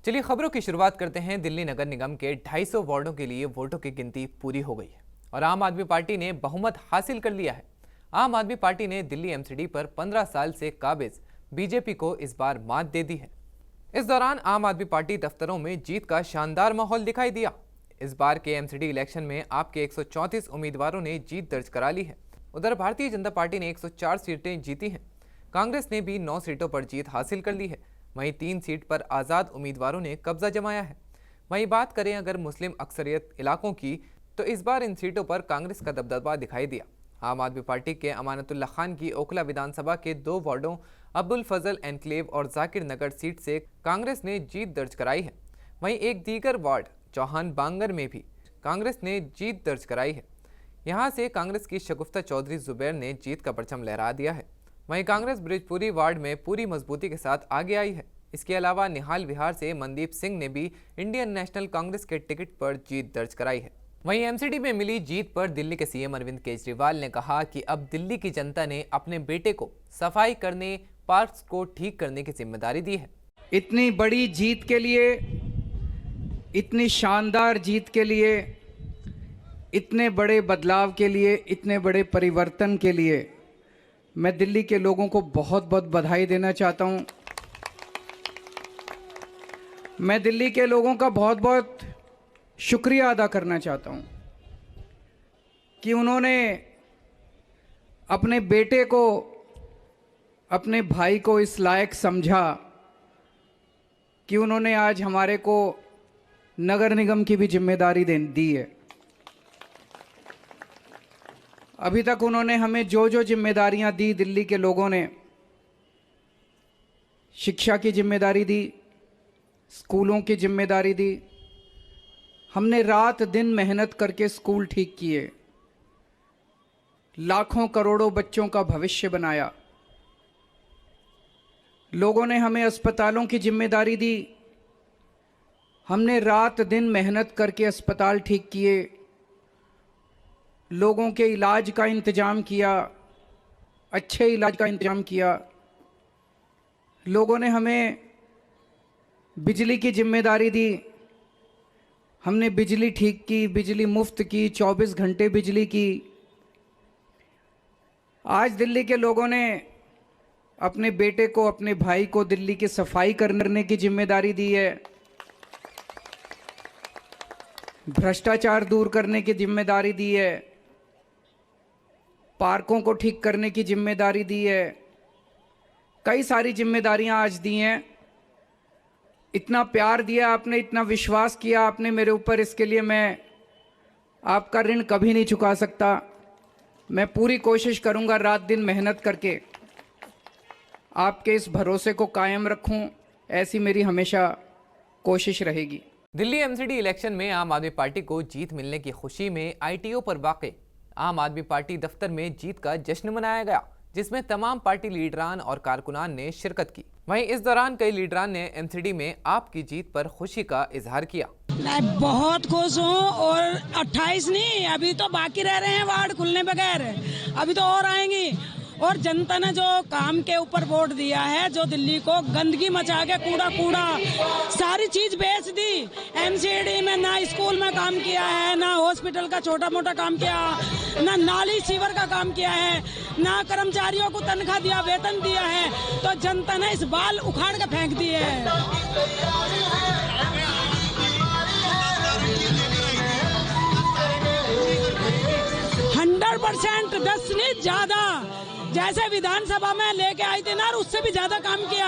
चलिए खबरों की शुरुआत करते हैं। दिल्ली नगर निगम के 250 वार्डों के लिए वोटों की गिनती पूरी हो गई है और आम आदमी पार्टी ने बहुमत हासिल कर लिया है। आम आदमी पार्टी ने दिल्ली एमसीडी पर 15 साल से काबिज बीजेपी को इस बार मात दे दी है। इस दौरान आम आदमी पार्टी दफ्तरों में जीत का शानदार माहौल दिखाई दिया। इस बार के एमसीडी इलेक्शन में आपके 134 उम्मीदवारों ने जीत दर्ज करा ली है। उधर भारतीय जनता पार्टी ने 104 सीटें जीती हैं। कांग्रेस ने भी 9 सीटों पर जीत हासिल कर ली है। वहीं 3 सीट पर आज़ाद उम्मीदवारों ने कब्जा जमाया है। वहीं बात करें अगर मुस्लिम अक्सरियत इलाकों की, तो इस बार इन सीटों पर कांग्रेस का दबदबा दिखाई दिया। आम आदमी पार्टी के अमानतुल्लाह खान की ओखला विधानसभा के 2 वार्डों अब्दुल फजल एनक्लेव और जाकिर नगर सीट से कांग्रेस ने जीत दर्ज कराई है। वहीं एक दीगर वार्ड चौहान बांगर में भी कांग्रेस ने जीत दर्ज कराई है। यहाँ से कांग्रेस की शगुफ्ता चौधरी जुबैर ने जीत का परचम लहरा दिया है। वहीं कांग्रेस ब्रिजपुरी वार्ड में पूरी मजबूती के साथ आगे आई है। इसके अलावा निहाल विहार से मनदीप सिंह ने भी इंडियन नेशनल कांग्रेस के टिकट पर जीत दर्ज कराई है। वहीं एमसीडी में मिली जीत पर दिल्ली के सीएम अरविंद केजरीवाल ने कहा कि अब दिल्ली की जनता ने अपने बेटे को सफाई करने, पार्क्स को ठीक करने की जिम्मेदारी दी है। इतनी बड़ी जीत के लिए, इतनी शानदार जीत के लिए, इतने बड़े बदलाव के लिए, इतने बड़े परिवर्तन के लिए मैं दिल्ली के लोगों को बहुत बहुत बधाई देना चाहता हूं। मैं दिल्ली के लोगों का बहुत बहुत शुक्रिया अदा करना चाहता हूं कि उन्होंने अपने बेटे को, अपने भाई को इस लायक समझा कि उन्होंने आज हमारे को नगर निगम की भी जिम्मेदारी दी है। अभी तक उन्होंने हमें जो जो जिम्मेदारियां दी, दिल्ली के लोगों ने शिक्षा की जिम्मेदारी दी, स्कूलों की जिम्मेदारी दी। हमने रात दिन मेहनत करके स्कूल ठीक किए, लाखों करोड़ों बच्चों का भविष्य बनाया। लोगों ने हमें अस्पतालों की जिम्मेदारी दी, हमने रात दिन मेहनत करके अस्पताल ठीक किए, लोगों के इलाज का इंतजाम किया, अच्छे इलाज का इंतजाम किया। लोगों ने हमें बिजली की जिम्मेदारी दी, हमने बिजली ठीक की, बिजली मुफ्त की, 24 घंटे बिजली की। आज दिल्ली के लोगों ने अपने बेटे को, अपने भाई को दिल्ली की सफाई करने की जिम्मेदारी दी है, भ्रष्टाचार दूर करने की जिम्मेदारी दी है, पार्कों को ठीक करने की जिम्मेदारी दी है। कई सारी जिम्मेदारियां आज दी हैं। इतना प्यार दिया आपने, इतना विश्वास किया आपने मेरे ऊपर, इसके लिए मैं आपका ऋण कभी नहीं चुका सकता। मैं पूरी कोशिश करूंगा रात दिन मेहनत करके आपके इस भरोसे को कायम रखूं, ऐसी मेरी हमेशा कोशिश रहेगी। दिल्ली एमसीडी इलेक्शन में आम आदमी पार्टी को जीत मिलने की खुशी में आईटीओ पर वाक़े आम आदमी पार्टी दफ्तर में जीत का जश्न मनाया गया, जिसमें तमाम पार्टी लीडरान और कारकुनान ने शिरकत की। वहीं इस दौरान कई लीडरान ने एमसीडी में आपकी जीत पर खुशी का इजहार किया। मैं बहुत खुश हूँ और 28 नहीं, अभी तो बाकी रह रहे हैं वार्ड खुलने बगैर, अभी तो और आएंगी। और जनता ने जो काम के ऊपर वोट दिया है, जो दिल्ली को गंदगी मचा के कूड़ा सारी चीज बेच दी। एमसीडी में ना स्कूल में काम किया है, ना हॉस्पिटल का छोटा मोटा काम किया, ना नाली सीवर का काम किया है, ना कर्मचारियों को तनख्वाह दिया, वेतन दिया है। तो जनता ने इस बाल उखाड़ के फेंक दिए है। 100% 10 नहीं ज्यादा, जैसे विधानसभा में लेके आई थी ना, उससे भी ज्यादा काम किया।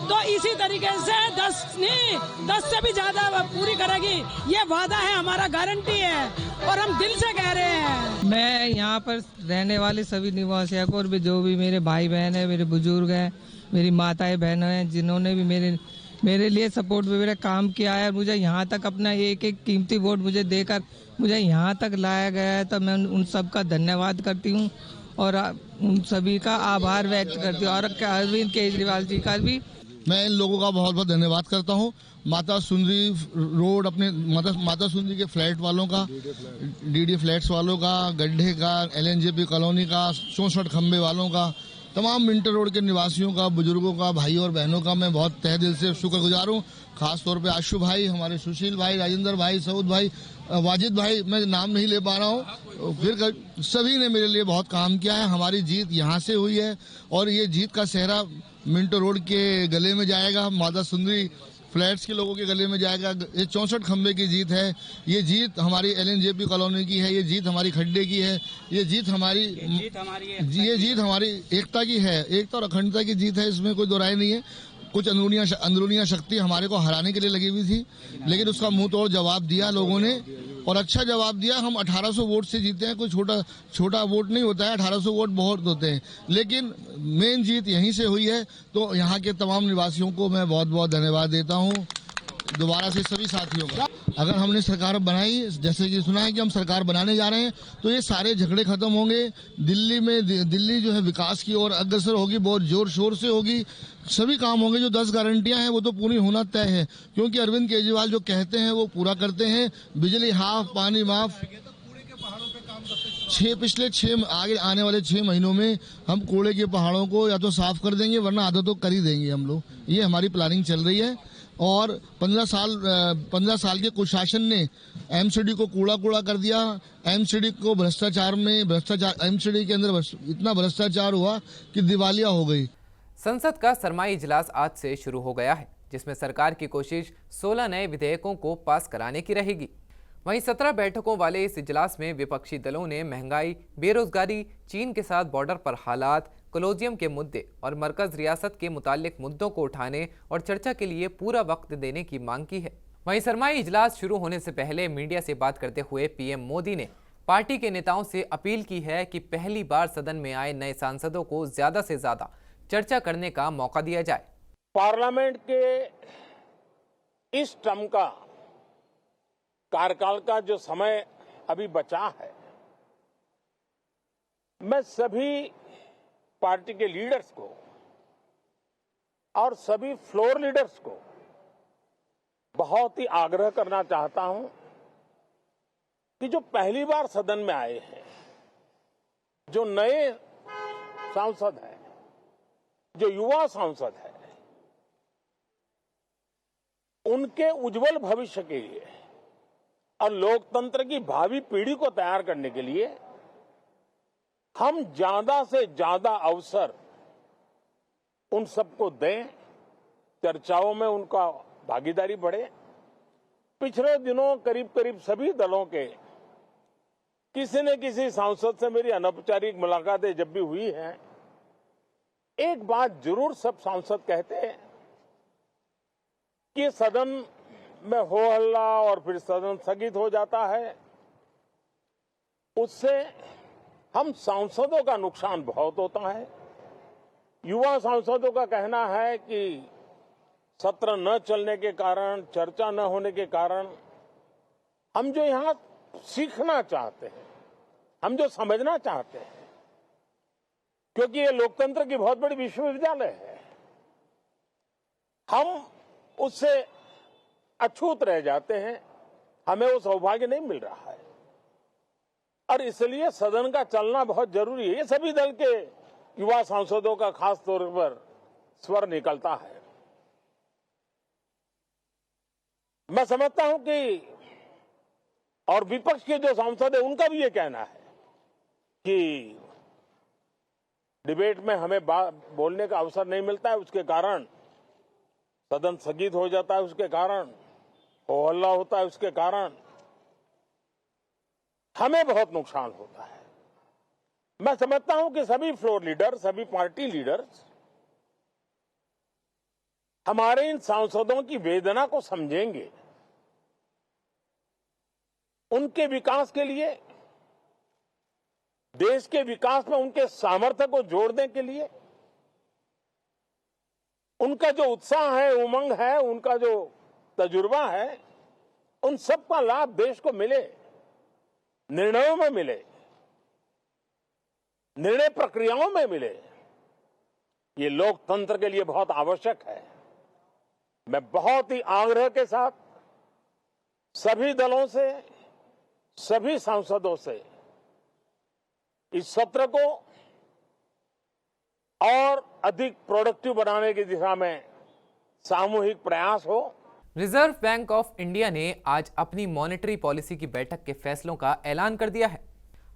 तो इसी तरीके से 10 नहीं 10 से भी ज्यादा पूरी करेगी, ये वादा है हमारा, गारंटी है और हम दिल से कह रहे हैं। मैं यहाँ पर रहने वाले सभी निवासियों को और भी जो भी मेरे भाई बहन है, मेरे बुजुर्ग हैं, मेरी माताएं बहनें हैं, जिन्होंने भी मेरे लिए सपोर्ट में मेरा काम किया है, मुझे यहाँ तक अपना एक एक कीमती वोट मुझे देकर मुझे यहाँ तक लाया गया है, तो मैं उन सब का धन्यवाद करती हूँ और उन सभी का आभार व्यक्त करती हूँ। और अरविंद केजरीवाल जी का भी मैं इन लोगों का बहुत बहुत धन्यवाद करता हूँ। माता सुंदरी रोड, अपने माता सुंदरी के फ्लैट वालों का, डीडी फ्लैट्स वालों का, गड्ढे का, एलएनजेपी कॉलोनी का, 64 खंबे वालों का, तमाम मिंटो रोड के निवासियों का, बुजुर्गों का, भाई और बहनों का मैं बहुत तहे दिल से शुक्रगुजार हूँ। खास तौर पे आशु भाई, हमारे सुशील भाई, राजेंद्र भाई, सऊद भाई, वाजिद भाई, मैं नाम नहीं ले पा रहा हूँ, फिर सभी ने मेरे लिए बहुत काम किया है। हमारी जीत यहाँ से हुई है और ये जीत का सेहरा मिंटो रोड के गले में जाएगा, माता सुंदरी फ्लैट्स के लोगों के गले में जाएगा। ये 64 खंबे की जीत है। ये जीत हमारी LNJP कॉलोनी की है। ये जीत हमारी खड्डे की है। ये जीत हमारी एकता की है। एकता और अखंडता की जीत है, इसमें कोई दो राय नहीं है। कुछ अंदरूनिया शक्ति हमारे को हराने के लिए लगी हुई थी, लेकिन उसका मुंह तोड़ जवाब दिया लोगों ने और अच्छा जवाब दिया। हम 1800 वोट से जीते हैं, कोई छोटा वोट नहीं होता है, 1800 वोट बहुत होते हैं, लेकिन मेन जीत यहीं से हुई है। तो यहाँ के तमाम निवासियों को मैं बहुत बहुत धन्यवाद देता हूँ, दोबारा से सभी साथियों का। अगर हमने सरकार बनाई, जैसे कि सुना है कि हम सरकार बनाने जा रहे हैं, तो ये सारे झगड़े खत्म होंगे। दिल्ली जो है विकास की ओर अग्रसर होगी, बहुत जोर शोर से होगी। सभी काम होंगे। जो 10 गारंटियां हैं वो तो पूरी होना तय है, क्योंकि अरविंद केजरीवाल जो कहते हैं वो पूरा करते हैं। बिजली हाफ, पानी माफ। आगे आने वाले 6 महीनों में हम कूड़े के पहाड़ों को या तो साफ कर देंगे, वरना आधा तो कर ही देंगे हम लोग। ये हमारी प्लानिंग चल रही है। और 15 साल के कुशासन ने MCD को कूड़ा कर दिया। MCD को MCD के अंदर इतना भ्रष्टाचार हुआ कि दिवालिया हो गई। संसद का सरमाई इजलास आज से शुरू हो गया है, जिसमें सरकार की कोशिश 16 नए विधेयकों को पास कराने की रहेगी। वहीं 17 बैठकों वाले इस इजलास में विपक्षी दलों ने महंगाई, बेरोजगारी, चीन के साथ बॉर्डर पर हालात, कोलोजियम के मुद्दे और मरकज रियासत के मुतालिक मुद्दों को उठाने और चर्चा के लिए पूरा वक्त देने की मांग की है। वहीं सरमाई इजलास शुरू होने से पहले मीडिया से बात करते हुए PM मोदी ने पार्टी के नेताओं से अपील की है कि पहली बार सदन में आए नए सांसदों को ज्यादा से ज्यादा चर्चा करने का मौका दिया जाए। पार्लियामेंट के इस टर्म का कार्यकाल का जो समय अभी बचा है, मैं सभी पार्टी के लीडर्स को और सभी फ्लोर लीडर्स को बहुत ही आग्रह करना चाहता हूं कि जो पहली बार सदन में आए हैं, जो नए सांसद हैं, जो युवा सांसद हैं, उनके उज्जवल भविष्य के लिए और लोकतंत्र की भावी पीढ़ी को तैयार करने के लिए हम ज्यादा से ज्यादा अवसर उन सबको दें, चर्चाओं में उनका भागीदारी बढ़े। पिछले दिनों करीब करीब सभी दलों के किसी न किसी सांसद से मेरी अनौपचारिक मुलाकातें जब भी हुई हैं, एक बात जरूर सब सांसद कहते हैं कि सदन में हो हल्ला और फिर सदन स्थगित हो जाता है, उससे हम सांसदों का नुकसान बहुत होता है। युवा सांसदों का कहना है कि सत्र न चलने के कारण, चर्चा न होने के कारण हम जो यहां सीखना चाहते हैं, हम जो समझना चाहते हैं, क्योंकि ये लोकतंत्र की बहुत बड़ी विश्वविद्यालय है, हम उससे अछूत रह जाते हैं, हमें वो सौभाग्य नहीं मिल रहा है और इसलिए सदन का चलना बहुत जरूरी है। ये सभी दल के युवा सांसदों का खास तौर पर स्वर निकलता है। मैं समझता हूं कि और विपक्ष के जो सांसद है उनका भी ये कहना है कि डिबेट में हमें बोलने का अवसर नहीं मिलता है, उसके कारण सदन स्थगित हो जाता है, उसके कारण हो हल्ला होता है, उसके कारण हमें बहुत नुकसान होता है। मैं समझता हूं कि सभी फ्लोर लीडर, सभी पार्टी लीडर्स हमारे इन सांसदों की वेदना को समझेंगे, उनके विकास के लिए, देश के विकास में उनके सामर्थ्य को जोड़ने के लिए, उनका जो उत्साह है, उमंग है, उनका जो तजुर्बा है, उन सब का लाभ देश को मिले, निर्णयों में मिले, निर्णय प्रक्रियाओं में मिले। ये लोकतंत्र के लिए बहुत आवश्यक है। मैं बहुत ही आग्रह के साथ सभी दलों से, सभी सांसदों से इस सत्र को और अधिक प्रोडक्टिव बनाने की दिशा में सामूहिक प्रयास हो। रिजर्व बैंक ऑफ इंडिया ने आज अपनी मॉनेटरी पॉलिसी की बैठक के फैसलों का ऐलान कर दिया है।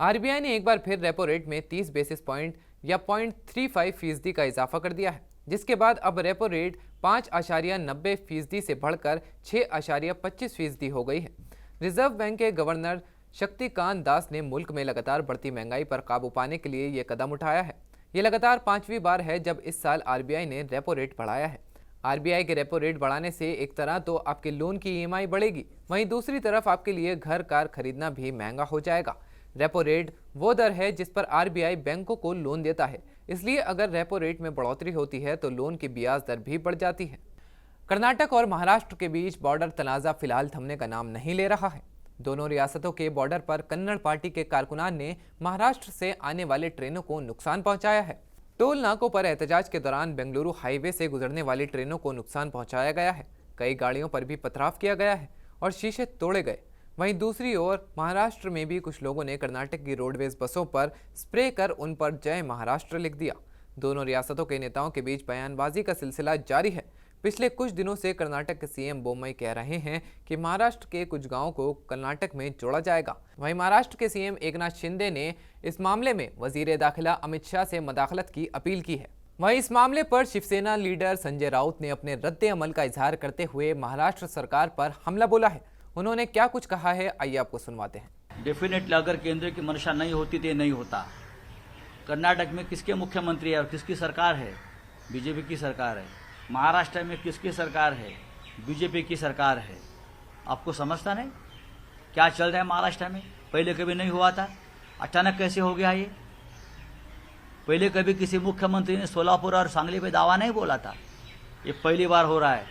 आरबीआई ने एक बार फिर रेपो रेट में 30 बेसिस पॉइंट या 0.35% का इजाफा कर दिया है, जिसके बाद अब रेपो रेट 5.90% से बढ़कर 6.25% हो गई है। रिजर्व बैंक के गवर्नर शक्तिकांत दास ने मुल्क में लगातार बढ़ती महंगाई पर काबू पाने के लिए ये कदम उठाया है। ये लगातार 5वीं बार है जब इस साल आरबीआई ने रेपो रेट बढ़ाया है। आरबीआई के रेपो रेट बढ़ाने से एक तरह तो आपके लोन की ईएमआई बढ़ेगी, वहीं दूसरी तरफ आपके लिए घर कार खरीदना भी महंगा हो जाएगा। रेपो रेट वो दर है जिस पर आरबीआई बैंकों को लोन देता है, इसलिए अगर रेपो रेट में बढ़ोतरी होती है तो लोन की ब्याज दर भी बढ़ जाती है। कर्नाटक और महाराष्ट्र के बीच बॉर्डर तनाज़ा फिलहाल थमने का नाम नहीं ले रहा है। दोनों रियासतों के बॉर्डर पर कन्नड़ पार्टी के कारकुनान ने महाराष्ट्र से आने वाले ट्रेनों को नुकसान पहुंचाया है। टोल नाकों पर एहतजाज के दौरान बेंगलुरु हाईवे से गुजरने वाली ट्रेनों को नुकसान पहुंचाया गया है। कई गाड़ियों पर भी पथराव किया गया है और शीशे तोड़े गए। वहीं दूसरी ओर महाराष्ट्र में भी कुछ लोगों ने कर्नाटक की रोडवेज बसों पर स्प्रे कर उन पर जय महाराष्ट्र लिख दिया। दोनों रियासतों के नेताओं के बीच बयानबाजी का सिलसिला जारी है। पिछले कुछ दिनों से कर्नाटक के सीएम बोम्मई कह रहे हैं कि महाराष्ट्र के कुछ गांवों को कर्नाटक में जोड़ा जाएगा। वहीं महाराष्ट्र के सीएम एकनाथ शिंदे ने इस मामले में वजीर दाखिला अमित शाह से मदाखलत की अपील की है। वहीं इस मामले पर शिवसेना लीडर संजय राउत ने अपने रद्द अमल का इजहार करते हुए महाराष्ट्र सरकार पर हमला बोला है। उन्होंने क्या कुछ कहा है, आइए आपको सुनवाते हैं। डेफिनेटली अगर केंद्र की मंशा नहीं होती तो ये नहीं होता। कर्नाटक में किसके मुख्यमंत्री है और किसकी सरकार है? बीजेपी की सरकार है। महाराष्ट्र में किसकी सरकार है? बीजेपी की सरकार है। आपको समझता नहीं क्या चल रहा है महाराष्ट्र में? पहले कभी नहीं हुआ था, अचानक कैसे हो गया ये? पहले कभी किसी मुख्यमंत्री ने सोलापुर और सांगली पे दावा नहीं बोला था, ये पहली बार हो रहा है।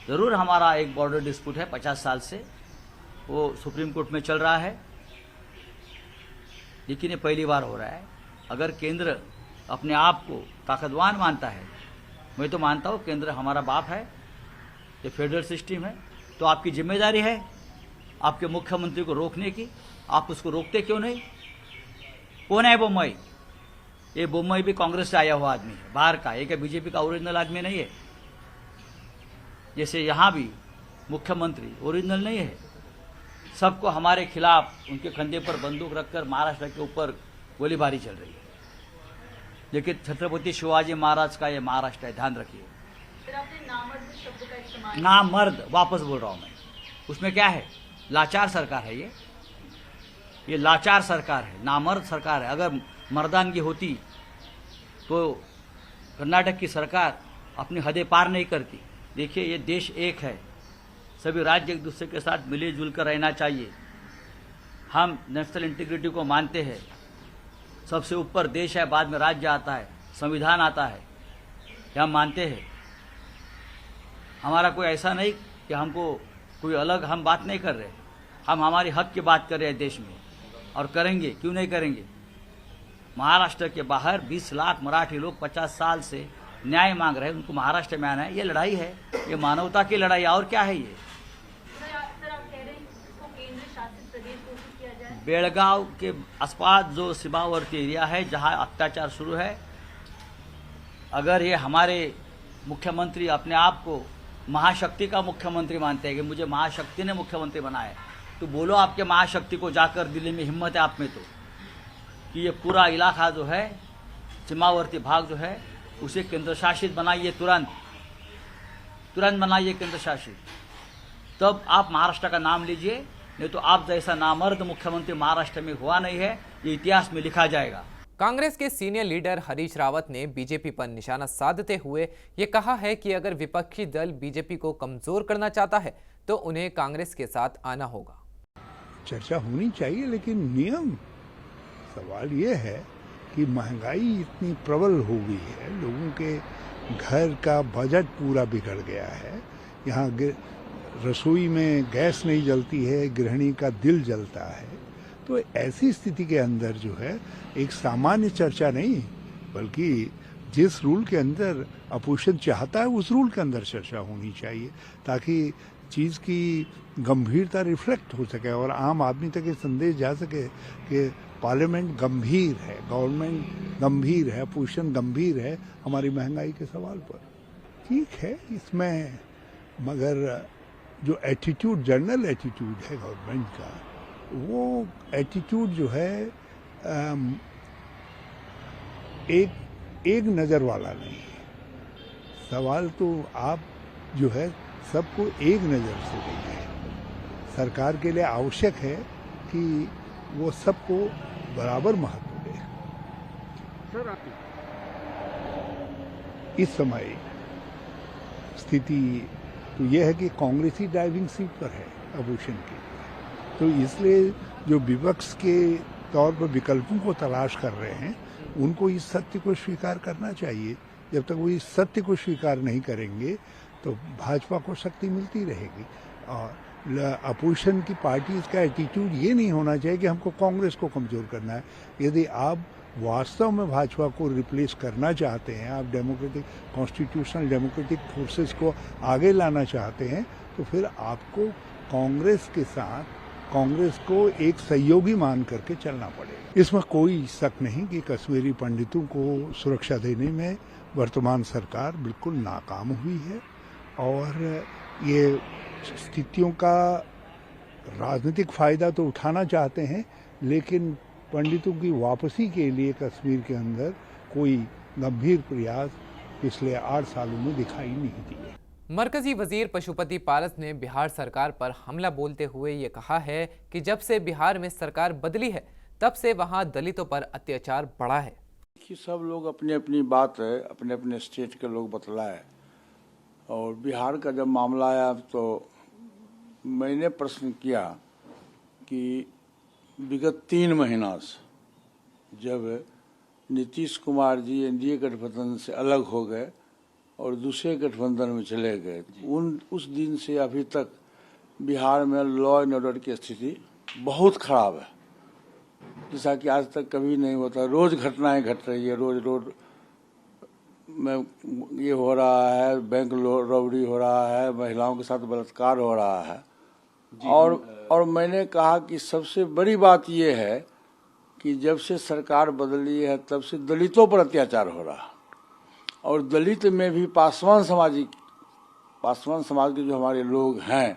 जरूर हमारा एक बॉर्डर डिस्प्यूट है 50 साल से, वो सुप्रीम कोर्ट में चल रहा है, लेकिन ये पहली बार हो रहा है। अगर केंद्र अपने आप को ताकतवान मानता है, मैं तो मानता हूँ केंद्र हमारा बाप है, ये फेडरल सिस्टम है, तो आपकी जिम्मेदारी है आपके मुख्यमंत्री को रोकने की। आप उसको रोकते क्यों नहीं? कौन है बोम्मई? ये बोम्मई भी कांग्रेस से आया हुआ आदमी है, बाहर का, एक बीजेपी का ओरिजिनल आदमी नहीं है। जैसे यहाँ भी मुख्यमंत्री ओरिजिनल नहीं है। सबको हमारे खिलाफ उनके कंधे पर बंदूक रखकर महाराष्ट्र के ऊपर गोलीबारी चल रही है, लेकिन छत्रपति शिवाजी महाराज का ये महाराष्ट्र है, ध्यान रखिए। नामर्द वापस बोल रहा हूं मैं, उसमें क्या है? लाचार सरकार है ये लाचार सरकार है, नामर्द सरकार है। अगर मर्दानगी होती तो कर्नाटक की सरकार अपनी हदें पार नहीं करती। देखिए, ये देश एक है, सभी राज्य एक दूसरे के साथ मिले जुल कर रहना चाहिए। हम नेशनल इंटीग्रिटी को मानते हैं। सबसे ऊपर देश है, बाद में राज्य आता है, संविधान आता है, ये हम मानते हैं। हमारा कोई ऐसा नहीं कि हमको कोई अलग हम बात नहीं कर रहे, हम हमारी हक की बात कर रहे हैं देश में, और करेंगे, क्यों नहीं करेंगे। महाराष्ट्र के बाहर 20 लाख मराठी लोग 50 साल से न्याय मांग रहे हैं, उनको महाराष्ट्र में आना है। ये लड़ाई है, ये मानवता की लड़ाई, और क्या है ये? बेलगांव के आसपास जो सीमावर्ती एरिया है जहां अत्याचार शुरू है, अगर ये हमारे मुख्यमंत्री अपने आप को महाशक्ति का मुख्यमंत्री मानते हैं कि मुझे महाशक्ति ने मुख्यमंत्री बनाया, तो बोलो आपके महाशक्ति को जाकर, दिल्ली में हिम्मत है आप में तो, कि ये पूरा इलाका जो है, सीमावर्ती भाग जो है, उसे केंद्र शासित बनाइए, तुरंत बनाइए केंद्र शासित। तब आप महाराष्ट्र का नाम लीजिए, नहीं तो आप जैसा नामर्द मुख्यमंत्री महाराष्ट्र में हुआ नहीं है, ये इतिहास में लिखा जाएगा। कांग्रेस के सीनियर लीडर हरीश रावत ने बीजेपी पर निशाना साधते हुए ये कहा है कि अगर विपक्षी दल बीजेपी को कमजोर करना चाहता है तो उन्हें कांग्रेस के साथ आना होगा। चर्चा होनी चाहिए, लेकिन नियम। सवाल ये है कि महंगाई इतनी प्रबल हो गई है, लोगों के घर का बजट पूरा बिगड़ गया है। यहाँ रसोई में गैस नहीं जलती है, गृहिणी का दिल जलता है। तो ऐसी स्थिति के अंदर जो है एक सामान्य चर्चा नहीं, बल्कि जिस रूल के अंदर अपोजिशन चाहता है उस रूल के अंदर चर्चा होनी चाहिए, ताकि चीज़ की गंभीरता रिफ्लेक्ट हो सके और आम आदमी तक ये संदेश जा सके कि पार्लियामेंट गंभीर है, गवर्नमेंट गंभीर है, अपोजिशन गंभीर है हमारी महंगाई के सवाल पर। ठीक है इसमें, मगर जो एटीट्यूड, जनरल एटीट्यूड है गवर्नमेंट का, वो एटीट्यूड जो है एक नज़र वाला नहीं है। सवाल तो आप जो है सबको एक नज़र से देखिए। सरकार के लिए आवश्यक है कि वो सबको बराबर महत्व दे। सर इस समय स्थिति तो यह है कि कांग्रेस ही ड्राइविंग सीट पर है अपोजिशन की, तो इसलिए जो विपक्ष के तौर पर विकल्पों को तलाश कर रहे हैं उनको इस सत्य को स्वीकार करना चाहिए। जब तक वो इस सत्य को स्वीकार नहीं करेंगे तो भाजपा को शक्ति मिलती रहेगी। और अपोजिशन की पार्टीज का एटीट्यूड ये नहीं होना चाहिए कि हमको कांग्रेस को कमजोर करना है। यदि आप वास्तव में भाजपा को रिप्लेस करना चाहते हैं, आप डेमोक्रेटिक कॉन्स्टिट्यूशनल डेमोक्रेटिक फोर्सेस को आगे लाना चाहते हैं, तो फिर आपको कांग्रेस के साथ कांग्रेस को एक सहयोगी मान करके चलना पड़ेगा। इसमें कोई शक नहीं कि कश्मीरी पंडितों को सुरक्षा देने में वर्तमान सरकार बिल्कुल नाकाम हुई है और ये स्थितियों का राजनीतिक फायदा तो उठाना चाहते हैं, लेकिन पंडितों की वापसी के लिए कश्मीर के अंदर कोई गंभीर प्रयास पिछले 8 सालों में दिखाई नहीं दिए। मरकजी वजीर पशुपति पारस ने बिहार सरकार पर हमला बोलते हुए ये कहा है कि जब से बिहार में सरकार बदली है तब से वहां दलितों पर अत्याचार बढ़ा है। कि सब लोग अपनी अपनी बात है, अपने अपने स्टेट के लोग बतलाए, और बिहार का जब मामला आया तो मैंने प्रश्न किया कि विगत 3 महीना से जब नीतीश कुमार जी एनडीए गठबंधन से अलग हो गए और दूसरे गठबंधन में चले गए, उस दिन से अभी तक बिहार में लॉ एंड ऑर्डर की स्थिति बहुत खराब है, जैसा कि आज तक कभी नहीं होता। रोज घटनाएं घट रही है, रोज में ये हो रहा है, बैंक रॉबरी हो रहा है, महिलाओं के साथ बलात्कार हो रहा है। और मैंने कहा कि सबसे बड़ी बात ये है कि जब से सरकार बदली है तब से दलितों पर अत्याचार हो रहा है, और दलित में भी पासवान समाज के जो हमारे लोग हैं,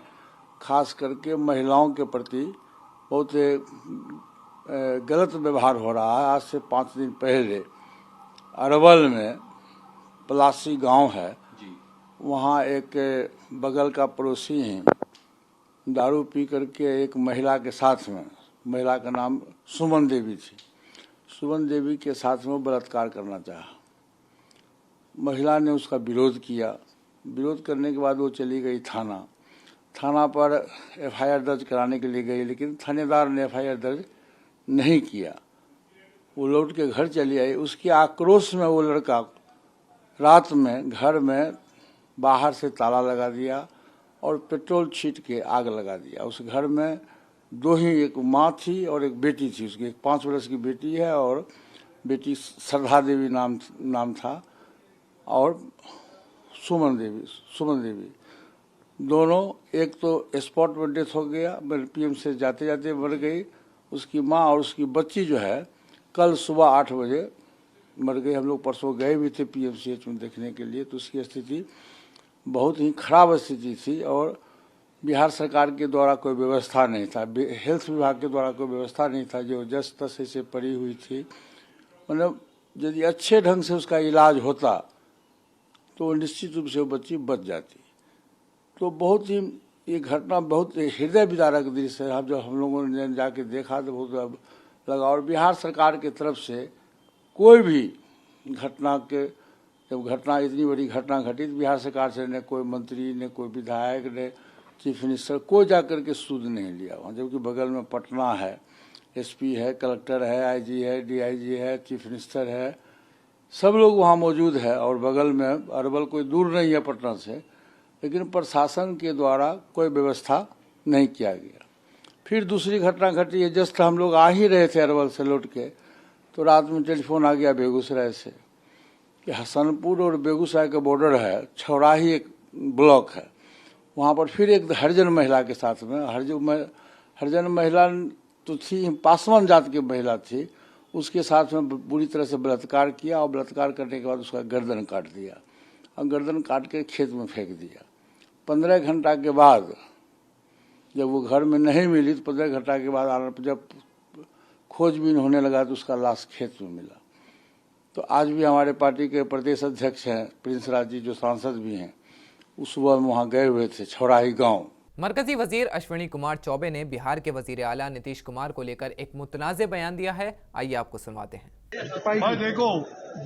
खास करके महिलाओं के प्रति बहुत गलत व्यवहार हो रहा है। आज से 5 दिन पहले अरवल में पलासी गांव है, वहाँ एक बगल का पड़ोसी ही दारू पी करके एक महिला के साथ में, महिला का नाम सुमन देवी थी, सुमन देवी के साथ में बलात्कार करना चाहा। महिला ने उसका विरोध किया, विरोध करने के बाद वो चली गई थाना पर एफआईआर दर्ज कराने के लिए गई, लेकिन थानेदार ने एफआईआर दर्ज नहीं किया। वो लौट के घर चली आई। उसके आक्रोश में वो लड़का रात में घर में बाहर से ताला लगा दिया और पेट्रोल छीट के आग लगा दिया। उस घर में 2 ही, एक माँ थी और एक बेटी थी उसकी, एक 5 वर्ष की बेटी है और बेटी श्रद्धा देवी नाम था, और सुमन देवी दोनों, एक तो स्पॉट में डेथ हो गया, पीएम से जाते जाते मर गई। उसकी माँ और उसकी बच्ची जो है कल सुबह 8 बजे मर गई। हम लोग परसों गए भी थे पीएमसीएच में देखने के लिए, तो उसकी स्थिति बहुत ही खराब स्थिति थी और बिहार सरकार के द्वारा कोई व्यवस्था नहीं था, हेल्थ विभाग के द्वारा कोई व्यवस्था नहीं था, जो जस तस से पड़ी हुई थी। मतलब यदि अच्छे ढंग से उसका इलाज होता तो निश्चित रूप से वो बच्ची बच जाती। तो बहुत ही ये घटना बहुत हृदय विदारक दृश्य है। जब हम लोगों ने जाके देखा तो बहुत लगा। और बिहार सरकार की तरफ से कोई भी घटना के, जब घटना इतनी बड़ी घटना घटी तो बिहार सरकार से न कोई मंत्री, न कोई विधायक, न चीफ मिनिस्टर कोई जाकर के सूद नहीं लिया वहाँ, जबकि बगल में पटना है, एसपी है, कलेक्टर है, आईजी है, डीआईजी है, चीफ मिनिस्टर है, सब लोग वहाँ मौजूद है। और बगल में अरवल कोई दूर नहीं है पटना से, लेकिन प्रशासन के द्वारा कोई व्यवस्था नहीं किया गया। फिर दूसरी घटना घटी है, जस्ट हम लोग आ ही रहे थे अरवल से लौट के, तो रात में टेलीफोन आ गया बेगूसराय से कि हसनपुर और बेगूसराय का बॉर्डर है, छौराही एक ब्लॉक है, वहाँ पर फिर एक हरिजन महिला के साथ में हरिजन महिला तो थी, पासवान जात की महिला थी, उसके साथ में बुरी तरह से बलात्कार किया और बलात्कार करने के बाद उसका गर्दन काट दिया और गर्दन काट के खेत में फेंक दिया। 15 घंटा के बाद जब वो घर में नहीं मिली तो 15 घंटा के बाद जब खोजबीन होने लगा तो उसका लाश खेत में मिला। तो आज भी हमारे पार्टी के प्रदेश अध्यक्ष हैं प्रिंस राज जी, जो सांसद भी हैं, उस सुबह वहाँ गए हुए थे छौड़ाही गाँव। मरकजी वजीर अश्विनी कुमार चौबे ने बिहार के वजीर आला नीतीश कुमार को लेकर एक मुतनाज़े बयान दिया है। आइए आपको सुनवाते हैं। भाई देखो,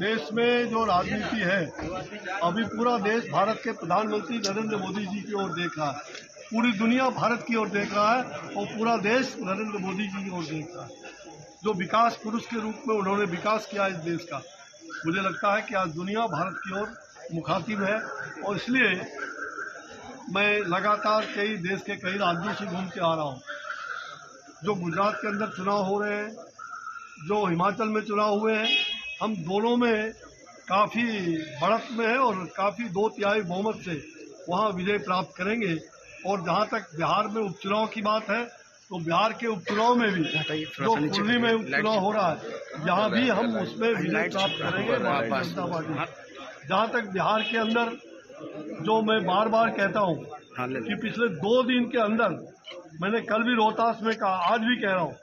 देश में जो राजनीति है, अभी पूरा देश भारत के प्रधानमंत्री नरेंद्र मोदी जी की ओर देख रहा है, पूरी दुनिया भारत की ओर देख रहा है और पूरा देश नरेंद्र मोदी जी की ओर देख रहा है। जो विकास पुरुष के रूप में उन्होंने विकास किया इस देश का, मुझे लगता है कि आज दुनिया भारत की ओर मुखातिब है और इसलिए मैं लगातार देश के कई राज्यों से घूम के आ रहा हूँ। जो गुजरात के अंदर चुनाव हो रहे हैं, जो हिमाचल में चुनाव हुए हैं, हम दोनों में काफ़ी बढ़त में है और काफ़ी 2/3 बहुमत से वहाँ विजय प्राप्त करेंगे। और जहाँ तक बिहार में उपचुनाव की बात है, तो बिहार के उपचुनाव में भी जो कुर्ली में उपचुनाव हो रहा है, यहाँ भी हम उसमें विजय प्राप्त करेंगे भारतीय जनता पार्टी। जहाँ तक बिहार के अंदर जो मैं बार बार कहता हूँ कि पिछले 2 दिन के अंदर, मैंने कल भी रोहतास में कहा, आज भी कह रहा हूँ,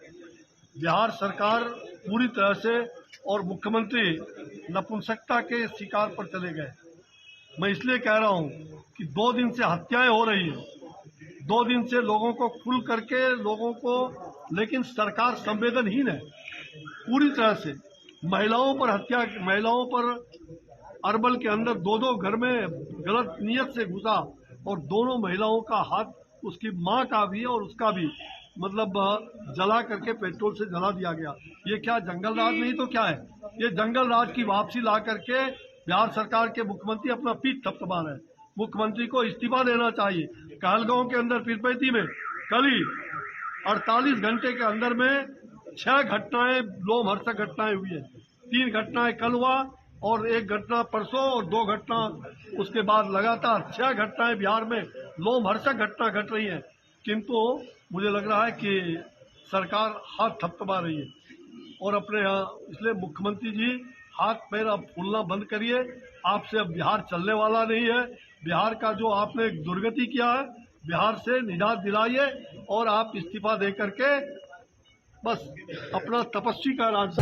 बिहार सरकार पूरी तरह से और मुख्यमंत्री नपुंसकता के शिकार पर चले गए। मैं इसलिए कह रहा हूँ कि 2 दिन से हत्याएं हो रही है, 2 दिन से लोगों को खुल करके लोगों को, लेकिन सरकार संवेदनहीन है पूरी तरह से। महिलाओं पर हत्या, महिलाओं पर अरबल के अंदर 2 घर में गलत नियत से घुसा और दोनों महिलाओं का हाथ, उसकी मां का भी और उसका भी, मतलब जला करके पेट्रोल से जला दिया गया। ये क्या जंगल राज नहीं तो क्या है? ये जंगल राज की वापसी ला करके बिहार सरकार के मुख्यमंत्री अपना पीठ थपथपा रहे हैं। मुख्यमंत्री को इस्तीफा देना चाहिए। कहलगांव के अंदर पीरपैती में कल ही 48 घंटे के अंदर में 6 घटनाएं, लोमहर्षक घटनाएं हुई है। 3 घटनाएं कल हुआ और 1 घटना परसों और 2 घटना उसके बाद, लगातार 6 घटनाएं बिहार में लोमहर्षक घटना घट रही हैं। किंतु मुझे लग रहा है कि सरकार हाथ थपथपा रही है और अपने इसलिए मुख्यमंत्री जी हाथ पैर अब फूलना बंद करिए। आपसे अब बिहार चलने वाला नहीं है। बिहार का जो आपने दुर्गति किया है, बिहार से निजात दिलाइए और आप इस्तीफा दे करके बस अपना तपस्वी का राज